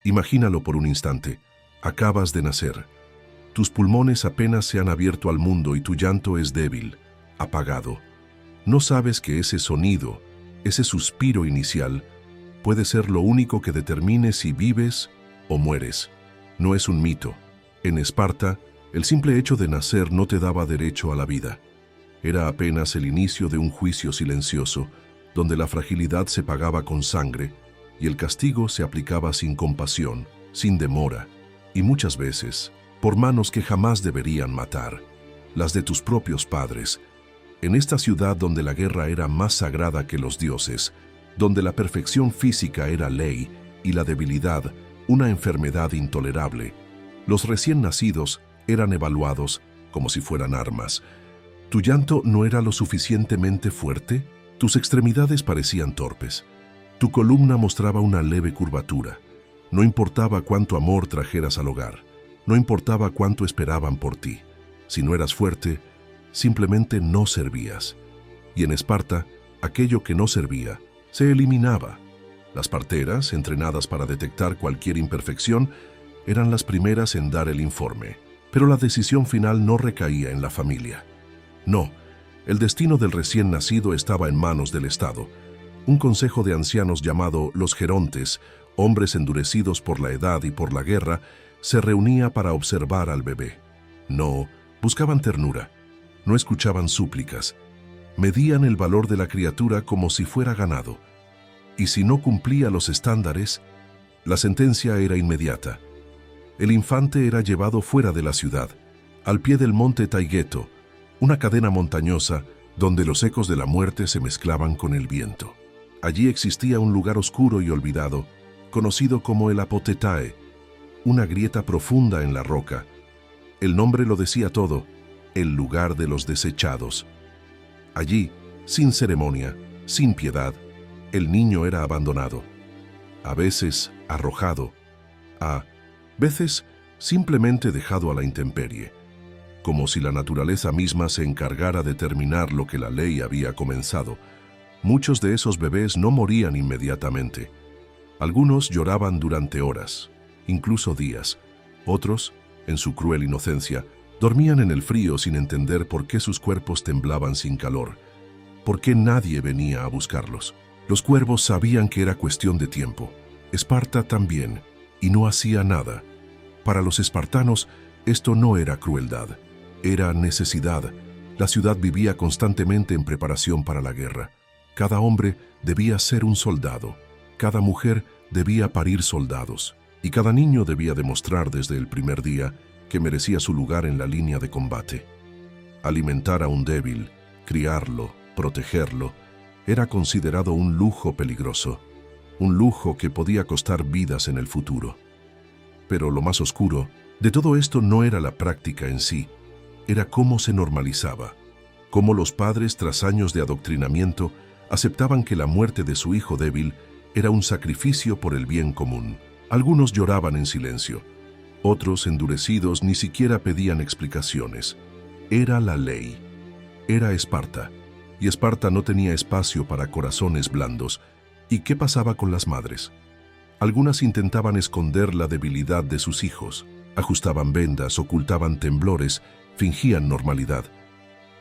Imagínalo por un instante. Acabas de nacer. Tus pulmones apenas se han abierto al mundo y tu llanto es débil, apagado. No sabes que ese sonido, ese suspiro inicial, puede ser lo único que determine si vives o mueres. No es un mito. En Esparta, el simple hecho de nacer no te daba derecho a la vida. Era apenas el inicio de un juicio silencioso, donde la fragilidad se pagaba con sangre y el castigo se aplicaba sin compasión, sin demora, y muchas veces por manos que jamás deberían matar, las de tus propios padres. En esta ciudad donde la guerra era más sagrada que los dioses, donde la perfección física era ley y la debilidad una enfermedad intolerable, los recién nacidos eran evaluados como si fueran armas. ¿Tu llanto no era lo suficientemente fuerte? Tus extremidades parecían torpes. Tu columna mostraba una leve curvatura. No importaba cuánto amor trajeras al hogar. No importaba cuánto esperaban por ti. Si no eras fuerte, simplemente no servías. Y en Esparta, aquello que no servía se eliminaba. Las parteras, entrenadas para detectar cualquier imperfección, eran las primeras en dar el informe. Pero la decisión final no recaía en la familia. No, el destino del recién nacido estaba en manos del Estado. Un consejo de ancianos llamado los gerontes, hombres endurecidos por la edad y por la guerra, se reunía para observar al bebé. No, buscaban ternura. No escuchaban súplicas. Medían el valor de la criatura como si fuera ganado. Y si no cumplía los estándares, la sentencia era inmediata. El infante era llevado fuera de la ciudad, al pie del monte Taygeto, una cadena montañosa donde los ecos de la muerte se mezclaban con el viento. Allí existía un lugar oscuro y olvidado, conocido como el Apotetae, una grieta profunda en la roca. El nombre lo decía todo, el lugar de los desechados. Allí, sin ceremonia, sin piedad, el niño era abandonado, a veces arrojado, a veces simplemente dejado a la intemperie, como si la naturaleza misma se encargara de terminar lo que la ley había comenzado. Muchos de esos bebés no morían inmediatamente. Algunos lloraban durante horas, incluso días. Otros, en su cruel inocencia, dormían en el frío sin entender por qué sus cuerpos temblaban sin calor, por qué nadie venía a buscarlos. Los cuervos sabían que era cuestión de tiempo. Esparta también, y no hacía nada. Para los espartanos, esto no era crueldad, era necesidad. La ciudad vivía constantemente en preparación para la guerra. Cada hombre debía ser un soldado, cada mujer debía parir soldados, y cada niño debía demostrar desde el primer día que merecía su lugar en la línea de combate. Alimentar a un débil, criarlo, protegerlo, era considerado un lujo peligroso, un lujo que podía costar vidas en el futuro. Pero lo más oscuro de todo esto no era la práctica en sí, era cómo se normalizaba, cómo los padres, tras años de adoctrinamiento, aceptaban que la muerte de su hijo débil era un sacrificio por el bien común. Algunos lloraban en silencio, otros, endurecidos, ni siquiera pedían explicaciones. Era la ley, era Esparta, y Esparta no tenía espacio para corazones blandos. ¿Y qué pasaba con las madres? Algunas intentaban esconder la debilidad de sus hijos, ajustaban vendas, ocultaban temblores, fingían normalidad.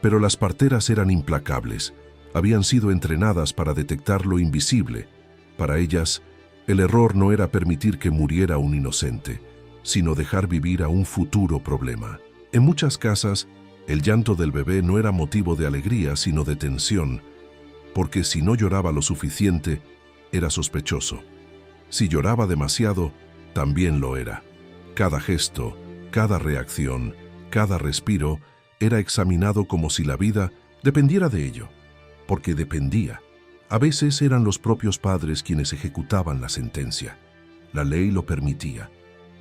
Pero las parteras eran implacables, habían sido entrenadas para detectar lo invisible. Para ellas, el error no era permitir que muriera un inocente, sino dejar vivir a un futuro problema. En muchas casas, el llanto del bebé no era motivo de alegría, sino de tensión, porque si no lloraba lo suficiente, era sospechoso. Si lloraba demasiado, también lo era. Cada gesto, cada reacción, cada respiro era examinado como si la vida dependiera de ello, porque dependía. A veces eran los propios padres quienes ejecutaban la sentencia. La ley lo permitía.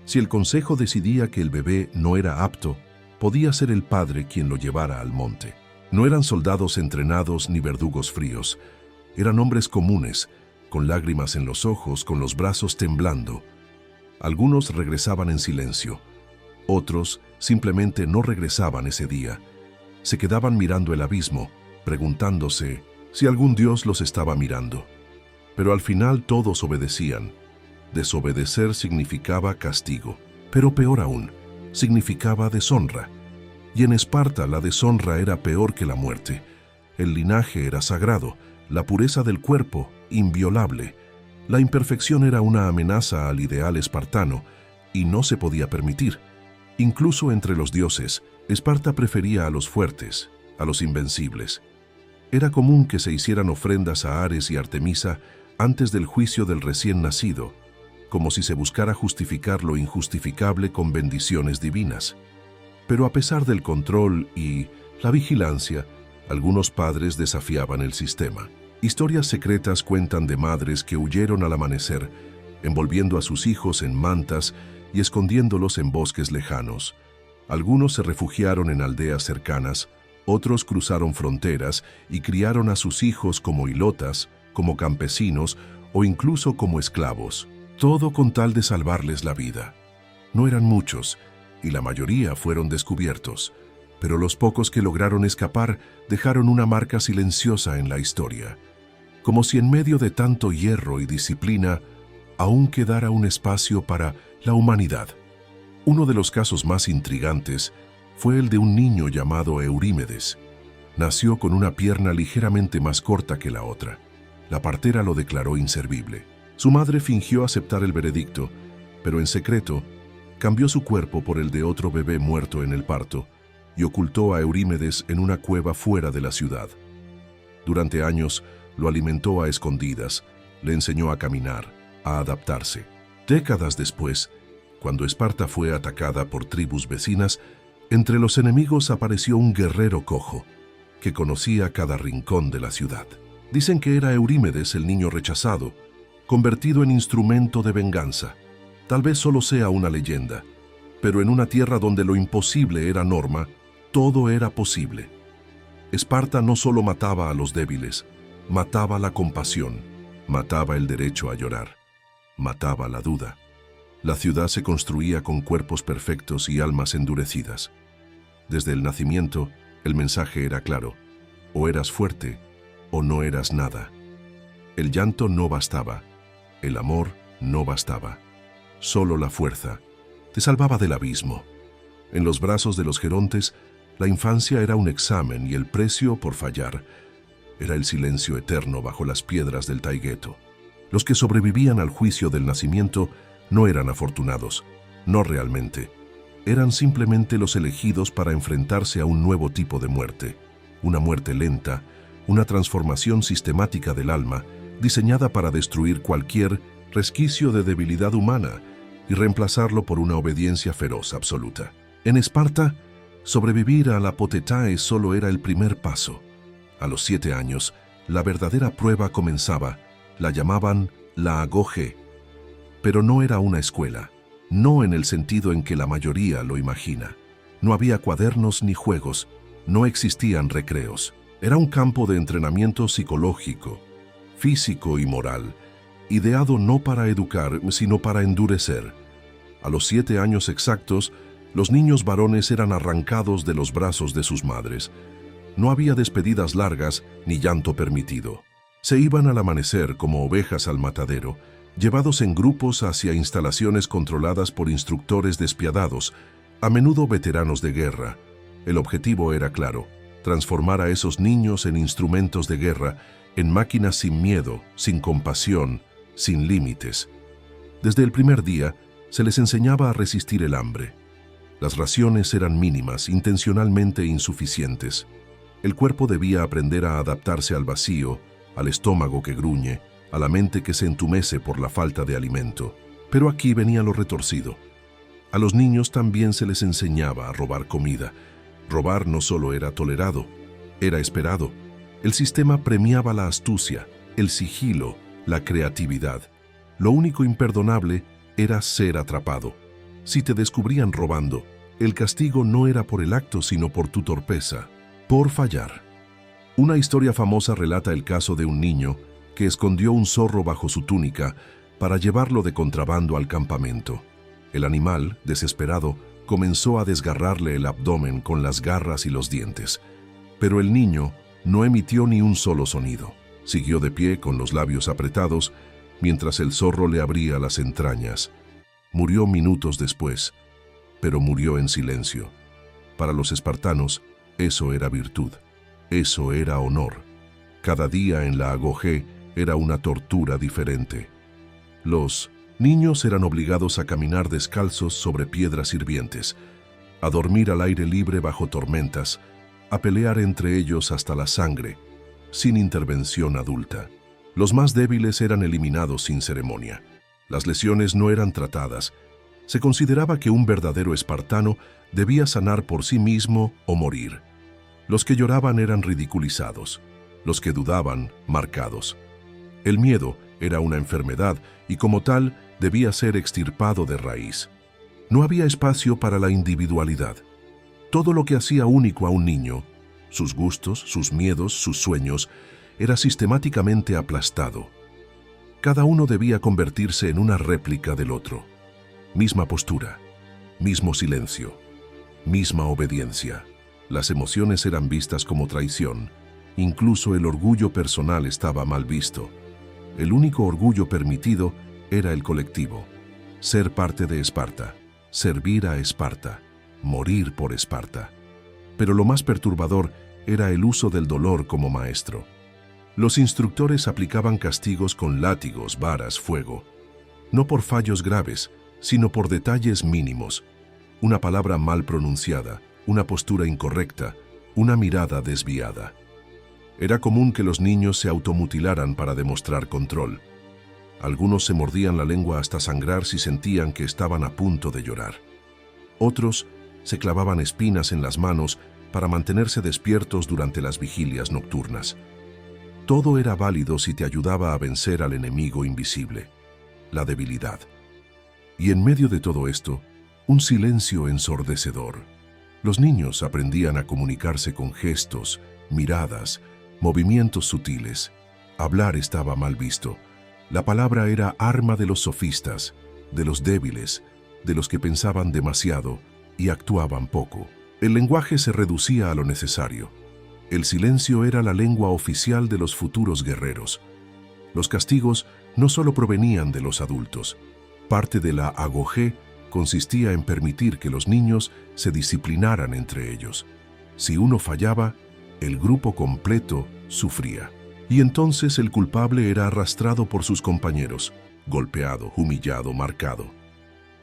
Si el consejo decidía que el bebé no era apto, podía ser el padre quien lo llevara al monte. No eran soldados entrenados ni verdugos fríos. Eran hombres comunes, con lágrimas en los ojos, con los brazos temblando. Algunos regresaban en silencio. Otros simplemente no regresaban ese día. Se quedaban mirando el abismo, preguntándose si algún dios los estaba mirando. Pero al final todos obedecían. Desobedecer significaba castigo, pero peor aún, significaba deshonra. Y en Esparta la deshonra era peor que la muerte. El linaje era sagrado, la pureza del cuerpo inviolable. La imperfección era una amenaza al ideal espartano y no se podía permitir. Incluso entre los dioses, Esparta prefería a los fuertes, a los invencibles. Era común que se hicieran ofrendas a Ares y Artemisa antes del juicio del recién nacido, como si se buscara justificar lo injustificable con bendiciones divinas. Pero a pesar del control y la vigilancia, algunos padres desafiaban el sistema. Historias secretas cuentan de madres que huyeron al amanecer, envolviendo a sus hijos en mantas y escondiéndolos en bosques lejanos. Algunos se refugiaron en aldeas cercanas, otros cruzaron fronteras y criaron a sus hijos como ilotas, como campesinos o incluso como esclavos, todo con tal de salvarles la vida. No eran muchos, y la mayoría fueron descubiertos, pero los pocos que lograron escapar dejaron una marca silenciosa en la historia, como si en medio de tanto hierro y disciplina aún quedara un espacio para la humanidad. Uno de los casos más intrigantes fue el de un niño llamado Eurímedes. Nació con una pierna ligeramente más corta que la otra. La partera lo declaró inservible. Su madre fingió aceptar el veredicto, pero en secreto cambió su cuerpo por el de otro bebé muerto en el parto y ocultó a Eurímedes en una cueva fuera de la ciudad. Durante años lo alimentó a escondidas, le enseñó a caminar, a adaptarse. Décadas después, cuando Esparta fue atacada por tribus vecinas, entre los enemigos apareció un guerrero cojo que conocía cada rincón de la ciudad. Dicen que era Eurímedes el niño rechazado, convertido en instrumento de venganza. Tal vez solo sea una leyenda, pero en una tierra donde lo imposible era norma, todo era posible. Esparta no solo mataba a los débiles, mataba la compasión, mataba el derecho a llorar, mataba la duda. La ciudad se construía con cuerpos perfectos y almas endurecidas. Desde el nacimiento, el mensaje era claro: o eras fuerte o no eras nada. El llanto no bastaba, el amor no bastaba. Solo la fuerza te salvaba del abismo. En los brazos de los gerontes, la infancia era un examen y el precio por fallar era el silencio eterno bajo las piedras del Taygeto. Los que sobrevivían al juicio del nacimiento no eran afortunados, no realmente. Eran simplemente los elegidos para enfrentarse a un nuevo tipo de muerte, una muerte lenta, una transformación sistemática del alma, diseñada para destruir cualquier resquicio de debilidad humana y reemplazarlo por una obediencia feroz absoluta. En Esparta, sobrevivir a la potetae solo era el primer paso. A los 7 años, la verdadera prueba comenzaba. La llamaban la agoge. Pero no era una escuela, no en el sentido en que la mayoría lo imagina. No había cuadernos ni juegos, no existían recreos. Era un campo de entrenamiento psicológico, físico y moral, ideado no para educar, sino para endurecer. A los 7 años exactos, los niños varones eran arrancados de los brazos de sus madres. No había despedidas largas ni llanto permitido. Se iban al amanecer como ovejas al matadero, llevados en grupos hacia instalaciones controladas por instructores despiadados, a menudo veteranos de guerra. El objetivo era claro: transformar a esos niños en instrumentos de guerra, en máquinas sin miedo, sin compasión, sin límites. Desde el primer día, se les enseñaba a resistir el hambre. Las raciones eran mínimas, intencionalmente insuficientes. El cuerpo debía aprender a adaptarse al vacío, al estómago que gruñe, a la mente que se entumece por la falta de alimento. Pero aquí venía lo retorcido. A los niños también se les enseñaba a robar comida. Robar no solo era tolerado, era esperado. El sistema premiaba la astucia, el sigilo, la creatividad. Lo único imperdonable era ser atrapado. Si te descubrían robando, el castigo no era por el acto, sino por tu torpeza, por fallar. Una historia famosa relata el caso de un niño que escondió un zorro bajo su túnica para llevarlo de contrabando al campamento. El animal, desesperado, comenzó a desgarrarle el abdomen con las garras y los dientes. Pero el niño no emitió ni un solo sonido. Siguió de pie con los labios apretados, mientras el zorro le abría las entrañas. Murió minutos después, pero murió en silencio. Para los espartanos, eso era virtud, eso era honor. Cada día en la Agogé era una tortura diferente. Los niños eran obligados a caminar descalzos sobre piedras hirvientes, a dormir al aire libre bajo tormentas, a pelear entre ellos hasta la sangre, sin intervención adulta. Los más débiles eran eliminados sin ceremonia. Las lesiones no eran tratadas. Se consideraba que un verdadero espartano debía sanar por sí mismo o morir. Los que lloraban eran ridiculizados, los que dudaban, marcados. El miedo era una enfermedad y como tal debía ser extirpado de raíz. No había espacio para la individualidad. Todo lo que hacía único a un niño, sus gustos, sus miedos, sus sueños, era sistemáticamente aplastado. Cada uno debía convertirse en una réplica del otro. Misma postura, mismo silencio, misma obediencia. Las emociones eran vistas como traición. Incluso el orgullo personal estaba mal visto. El único orgullo permitido era el colectivo. Ser parte de Esparta, servir a Esparta, morir por Esparta. Pero lo más perturbador era el uso del dolor como maestro. Los instructores aplicaban castigos con látigos, varas, fuego. No por fallos graves, sino por detalles mínimos. Una palabra mal pronunciada, una postura incorrecta, una mirada desviada. Era común que los niños se automutilaran para demostrar control. Algunos se mordían la lengua hasta sangrar si sentían que estaban a punto de llorar. Otros se clavaban espinas en las manos para mantenerse despiertos durante las vigilias nocturnas. Todo era válido si te ayudaba a vencer al enemigo invisible, la debilidad. Y en medio de todo esto, un silencio ensordecedor. Los niños aprendían a comunicarse con gestos, miradas, movimientos sutiles. Hablar estaba mal visto. La palabra era arma de los sofistas, de los débiles, de los que pensaban demasiado y actuaban poco. El lenguaje se reducía a lo necesario. El silencio era la lengua oficial de los futuros guerreros. Los castigos no solo provenían de los adultos. Parte de la Agogé consistía en permitir que los niños se disciplinaran entre ellos. Si uno fallaba, el grupo completo sufría. Y entonces el culpable era arrastrado por sus compañeros, golpeado, humillado, marcado.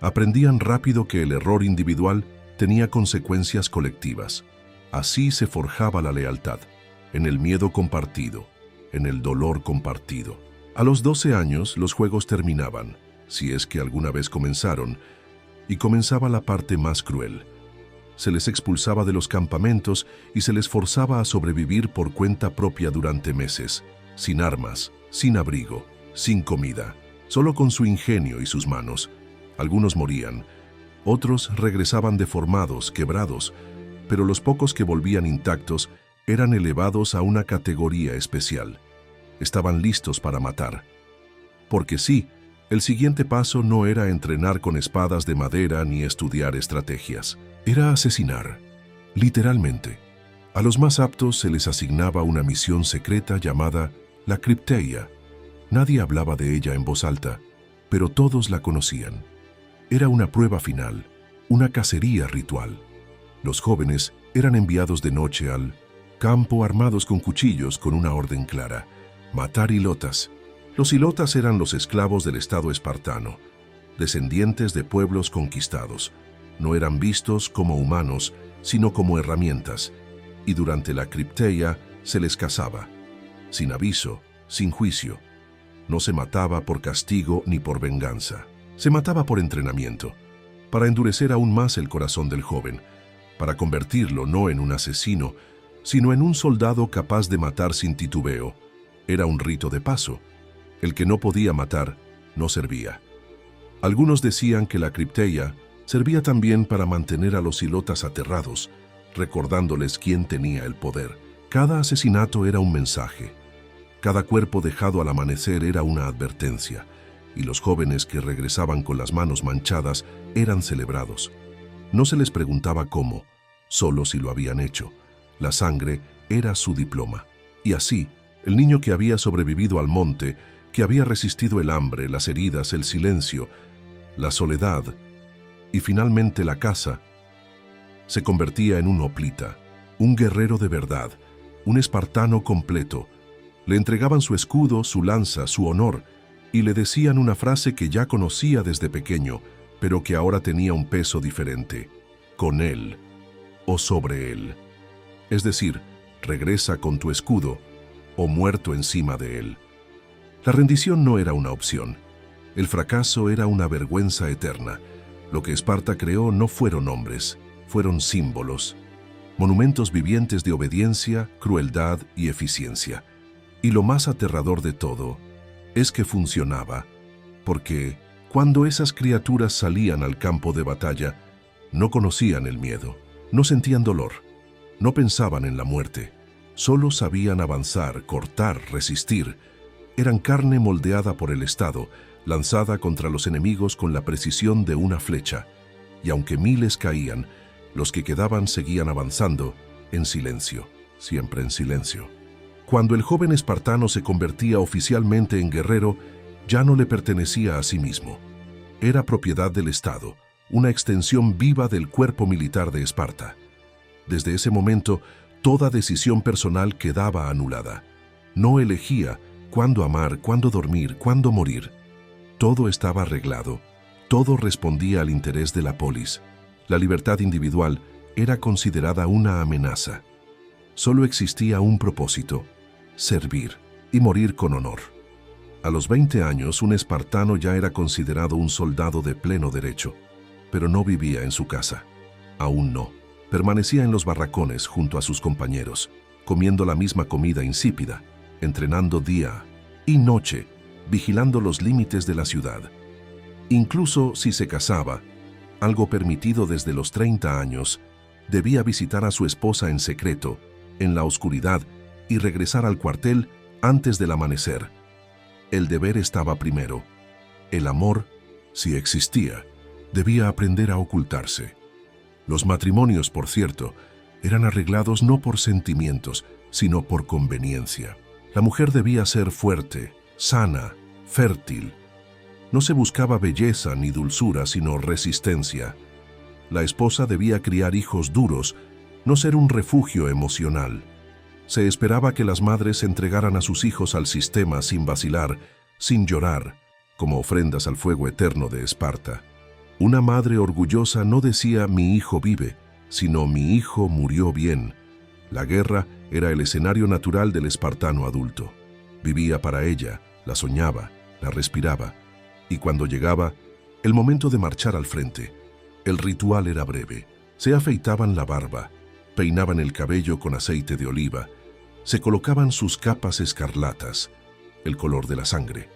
Aprendían rápido que el error individual tenía consecuencias colectivas. Así se forjaba la lealtad, en el miedo compartido, en el dolor compartido. A los 12 años los juegos terminaban, si es que alguna vez comenzaron, y comenzaba la parte más cruel. Se les expulsaba de los campamentos y se les forzaba a sobrevivir por cuenta propia durante meses, sin armas, sin abrigo, sin comida, solo con su ingenio y sus manos. Algunos morían, otros regresaban deformados, quebrados, pero los pocos que volvían intactos eran elevados a una categoría especial. Estaban listos para matar. Porque sí, el siguiente paso no era entrenar con espadas de madera ni estudiar estrategias. Era asesinar, literalmente. A los más aptos se les asignaba una misión secreta llamada la Cripteia. Nadie hablaba de ella en voz alta, pero todos la conocían. Era una prueba final, una cacería ritual. Los jóvenes eran enviados de noche al campo armados con cuchillos con una orden clara: matar ilotas. Los ilotas eran los esclavos del Estado espartano, descendientes de pueblos conquistados. No eran vistos como humanos, sino como herramientas, y durante la Cripteia se les cazaba, sin aviso, sin juicio. No se mataba por castigo ni por venganza. Se mataba por entrenamiento, para endurecer aún más el corazón del joven, para convertirlo no en un asesino, sino en un soldado capaz de matar sin titubeo. Era un rito de paso. El que no podía matar, no servía. Algunos decían que la Cripteia servía también para mantener a los ilotas aterrados, recordándoles quién tenía el poder. Cada asesinato era un mensaje. Cada cuerpo dejado al amanecer era una advertencia, y los jóvenes que regresaban con las manos manchadas eran celebrados. No se les preguntaba cómo, solo si lo habían hecho. La sangre era su diploma. Y así, el niño que había sobrevivido al monte que había resistido el hambre, las heridas, el silencio, la soledad y finalmente la caza, se convertía en un hoplita, un guerrero de verdad, un espartano completo. Le entregaban su escudo, su lanza, su honor, y le decían una frase que ya conocía desde pequeño, pero que ahora tenía un peso diferente: con él o sobre él. Es decir, regresa con tu escudo o muerto encima de él. La rendición no era una opción. El fracaso era una vergüenza eterna. Lo que Esparta creó no fueron hombres, fueron símbolos, monumentos vivientes de obediencia, crueldad y eficiencia. Y lo más aterrador de todo es que funcionaba, porque cuando esas criaturas salían al campo de batalla, no conocían el miedo, no sentían dolor, no pensaban en la muerte, solo sabían avanzar, cortar, resistir. Eran carne moldeada por el Estado, lanzada contra los enemigos con la precisión de una flecha, y aunque miles caían, los que quedaban seguían avanzando en silencio, siempre en silencio. Cuando el joven espartano se convertía oficialmente en guerrero, ya no le pertenecía a sí mismo. Era propiedad del Estado, una extensión viva del cuerpo militar de Esparta. Desde ese momento, toda decisión personal quedaba anulada. No elegía cuándo amar, cuándo dormir, cuándo morir. Todo estaba arreglado, todo respondía al interés de la polis. La libertad individual era considerada una amenaza. Solo existía un propósito: servir y morir con honor. A los 20 años, un espartano ya era considerado un soldado de pleno derecho, pero no vivía en su casa. Aún no. Permanecía en los barracones junto a sus compañeros, comiendo la misma comida insípida, entrenando día y noche, vigilando los límites de la ciudad. Incluso si se casaba, algo permitido desde los 30 años, debía visitar a su esposa en secreto, en la oscuridad, y regresar al cuartel antes del amanecer. El deber estaba primero. El amor, si existía, debía aprender a ocultarse. Los matrimonios, por cierto, eran arreglados no por sentimientos, sino por conveniencia. La mujer debía ser fuerte, sana, fértil. No se buscaba belleza ni dulzura, sino resistencia. La esposa debía criar hijos duros, no ser un refugio emocional. Se esperaba que las madres entregaran a sus hijos al sistema sin vacilar, sin llorar, como ofrendas al fuego eterno de Esparta. Una madre orgullosa no decía «mi hijo vive», sino «mi hijo murió bien». La guerra era el escenario natural del espartano adulto. Vivía para ella, la soñaba, la respiraba. Y cuando llegaba el momento de marchar al frente, el ritual era breve. Se afeitaban la barba, peinaban el cabello con aceite de oliva, se colocaban sus capas escarlatas, el color de la sangre,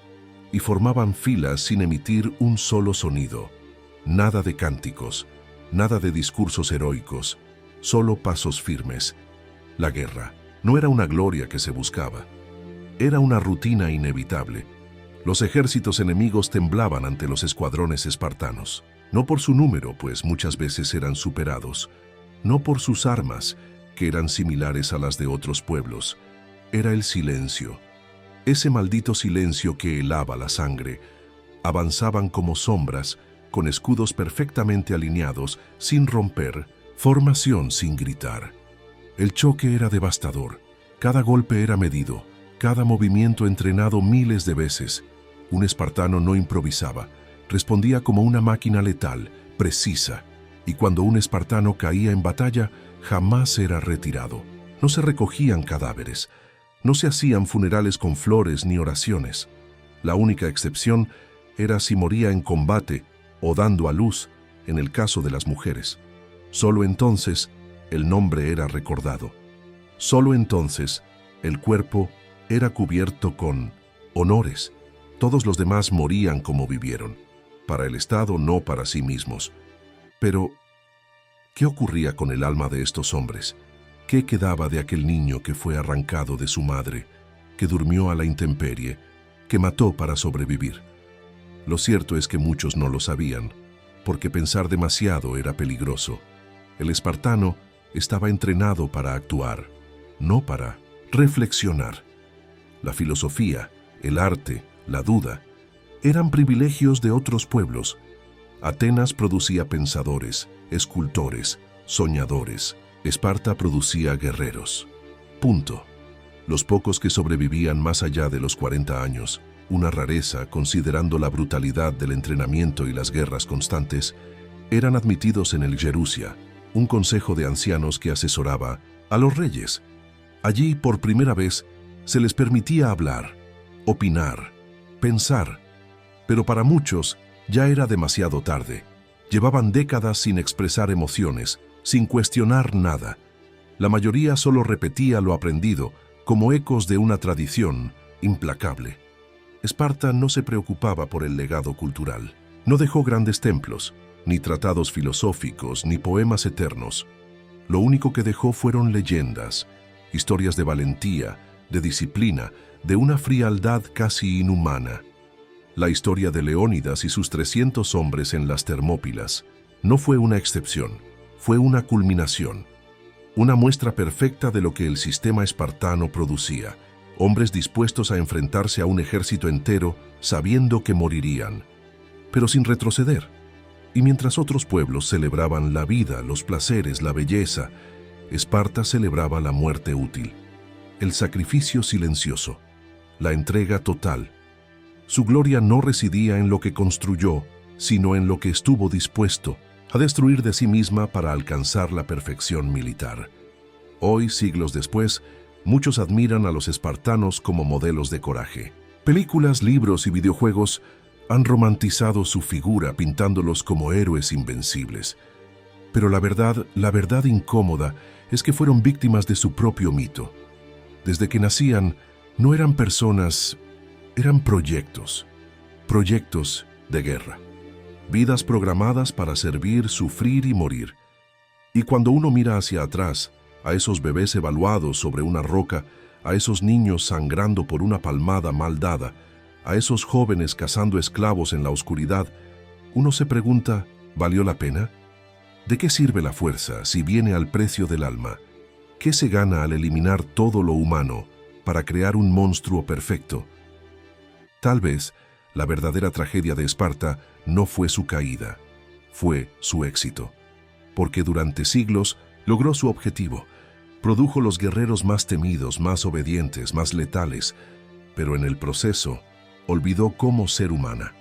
y formaban filas sin emitir un solo sonido. Nada de cánticos, nada de discursos heroicos, solo pasos firmes. La guerra no era una gloria que se buscaba, era una rutina inevitable. Los ejércitos enemigos temblaban ante los escuadrones espartanos, no por su número, pues muchas veces eran superados, no por sus armas, que eran similares a las de otros pueblos. Era el silencio, ese maldito silencio que helaba la sangre. Avanzaban como sombras, con escudos perfectamente alineados, sin romper, formación sin gritar. El choque era devastador, cada golpe era medido, cada movimiento entrenado miles de veces. Un espartano no improvisaba, respondía como una máquina letal, precisa, y cuando un espartano caía en batalla, jamás era retirado. No se recogían cadáveres, no se hacían funerales con flores ni oraciones. La única excepción era si moría en combate o dando a luz, en el caso de las mujeres. Solo entonces el nombre era recordado. Solo entonces el cuerpo era cubierto con honores. Todos los demás morían como vivieron, para el Estado, no para sí mismos. Pero, ¿qué ocurría con el alma de estos hombres? ¿Qué quedaba de aquel niño que fue arrancado de su madre, que durmió a la intemperie, que mató para sobrevivir? Lo cierto es que muchos no lo sabían, porque pensar demasiado era peligroso. El espartano estaba entrenado para actuar, no para reflexionar. La filosofía, el arte, la duda, eran privilegios de otros pueblos. Atenas producía pensadores, escultores, soñadores. Esparta producía guerreros. Punto. Los pocos que sobrevivían más allá de los 40 años, una rareza considerando la brutalidad del entrenamiento y las guerras constantes, eran admitidos en el Gerusia, un consejo de ancianos que asesoraba a los reyes. Allí, por primera vez, se les permitía hablar, opinar, pensar, pero para muchos ya era demasiado tarde. Llevaban décadas sin expresar emociones, sin cuestionar nada. La mayoría solo repetía lo aprendido, como ecos de una tradición implacable. Esparta no se preocupaba por el legado cultural. No dejó grandes templos, ni tratados filosóficos, ni poemas eternos. Lo único que dejó fueron leyendas, historias de valentía, de disciplina, de una frialdad casi inhumana. La historia de Leónidas y sus 300 hombres en las Termópilas no fue una excepción, fue una culminación. Una muestra perfecta de lo que el sistema espartano producía. Hombres dispuestos a enfrentarse a un ejército entero sabiendo que morirían, pero sin retroceder. Y mientras otros pueblos celebraban la vida, los placeres, la belleza, Esparta celebraba la muerte útil, el sacrificio silencioso, la entrega total. Su gloria no residía en lo que construyó, sino en lo que estuvo dispuesto a destruir de sí misma para alcanzar la perfección militar. Hoy, siglos después, muchos admiran a los espartanos como modelos de coraje. Películas, libros y videojuegos han romantizado su figura pintándolos como héroes invencibles. Pero la verdad incómoda es que fueron víctimas de su propio mito. Desde que nacían, no eran personas, eran proyectos de guerra. Vidas programadas para servir, sufrir y morir. Y cuando uno mira hacia atrás, a esos bebés evaluados sobre una roca, a esos niños sangrando por una palmada mal dada, a esos jóvenes cazando esclavos en la oscuridad, uno se pregunta, ¿valió la pena? ¿De qué sirve la fuerza si viene al precio del alma? ¿Qué se gana al eliminar todo lo humano para crear un monstruo perfecto? Tal vez la verdadera tragedia de Esparta no fue su caída, fue su éxito, porque durante siglos logró su objetivo. Produjo los guerreros más temidos, más obedientes, más letales, pero en el proceso olvidó cómo ser humana.